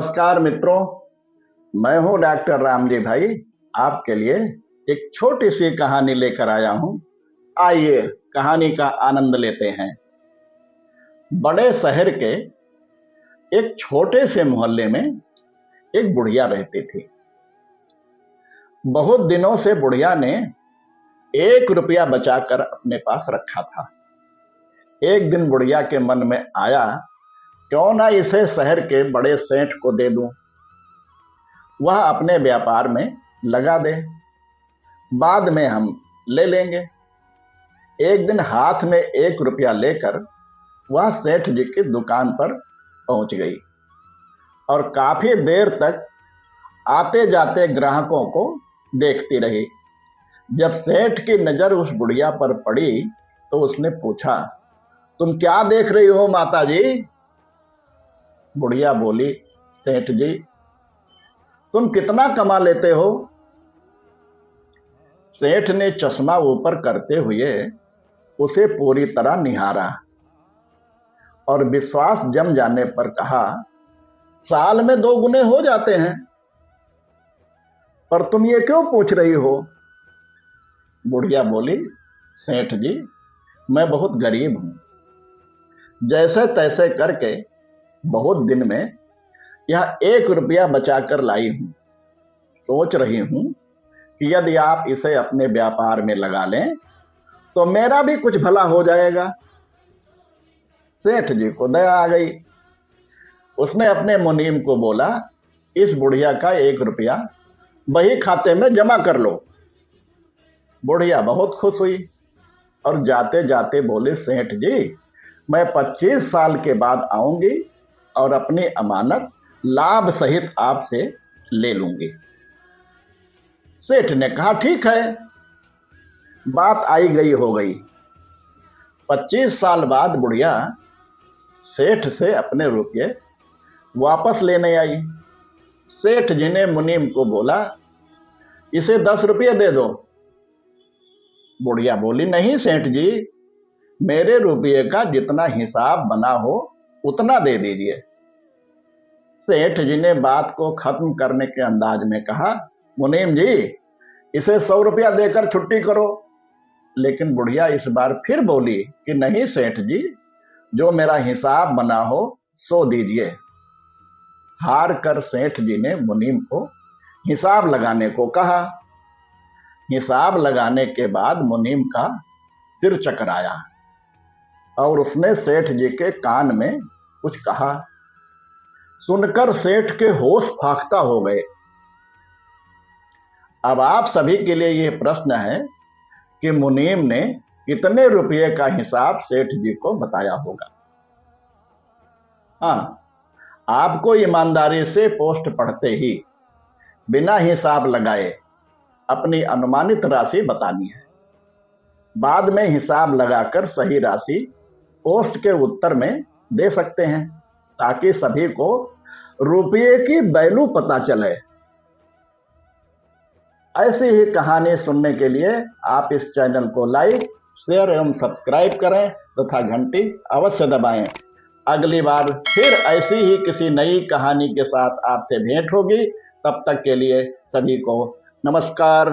नमस्कार मित्रों, मैं हूं डॉक्टर रामजी भाई। आपके लिए एक छोटी सी कहानी लेकर आया हूं। आइए कहानी का आनंद लेते हैं। बड़े शहर के एक छोटे से मोहल्ले में एक बुढ़िया रहती थी। बहुत दिनों से बुढ़िया ने 1 रुपया बचाकर अपने पास रखा था। एक दिन बुढ़िया के मन में आया, क्यों ना इसे शहर के बड़े सेठ को दे दूं, वह अपने व्यापार में लगा दे, बाद में हम ले लेंगे। एक दिन हाथ में 1 रुपया लेकर वह सेठ जी की दुकान पर पहुंच गई और काफी देर तक आते जाते ग्राहकों को देखती रही। जब सेठ की नजर उस बुढ़िया पर पड़ी तो उसने पूछा, तुम क्या देख रही हो माता जी? बुढ़िया बोली, सेठ जी, तुम कितना कमा लेते हो? सेठ ने चश्मा ऊपर करते हुए उसे पूरी तरह निहारा और विश्वास जम जाने पर कहा, साल में 2 गुने हो जाते हैं। पर तुम ये क्यों पूछ रही हो? बुढ़िया बोली, सेठ जी, मैं बहुत गरीब हूं। जैसे तैसे करके बहुत दिन में यह 1 रुपया बचाकर लाई हूं। सोच रही हूं कि यदि आप इसे अपने व्यापार में लगा लें तो मेरा भी कुछ भला हो जाएगा। सेठ जी को दया आ गई। उसने अपने मुनीम को बोला, इस बुढ़िया का 1 रुपया बही खाते में जमा कर लो। बुढ़िया बहुत खुश हुई और जाते जाते बोले, सेठ जी, मैं 25 साल के बाद आऊंगी और अपनी अमानत लाभ सहित आपसे ले लूंगी। सेठ ने कहा, ठीक है। बात आई गई हो गई। 25 साल बाद बुढ़िया सेठ से अपने रुपये वापस लेने आई। सेठ जी ने मुनीम को बोला, इसे 10 रुपये दे दो। बुढ़िया बोली, नहीं सेठ जी, मेरे रुपये का जितना हिसाब बना हो उतना दे दीजिए। सेठ जी ने बात को खत्म करने के अंदाज में कहा, मुनीम जी, इसे 100 रुपया देकर छुट्टी करो। लेकिन बुढ़िया इस बार फिर बोली कि नहीं सेठ जी, जो मेरा हिसाब बना हो सो दीजिए। हार कर सेठ जी ने मुनीम को हिसाब लगाने को कहा। हिसाब लगाने के बाद मुनीम का सिर चकराया और उसने सेठ जी के कान में कुछ कहा। सुनकर सेठ के होश फाख्ता हो गए। अब आप सभी के लिए यह प्रश्न है कि मुनीम ने कितने रुपये का हिसाब सेठ जी को बताया होगा। हाँ, आपको ईमानदारी से पोस्ट पढ़ते ही बिना हिसाब लगाए अपनी अनुमानित राशि बतानी है। बाद में हिसाब लगाकर सही राशि पोस्ट के उत्तर में दे सकते हैं, ताकि सभी को रुपये की वैल्यू पता चले। ऐसी ही कहानी सुनने के लिए आप इस चैनल को लाइक, शेयर एवं सब्सक्राइब करें तथा घंटी अवश्य दबाएं। अगली बार फिर ऐसी ही किसी नई कहानी के साथ आपसे भेंट होगी। तब तक के लिए सभी को नमस्कार।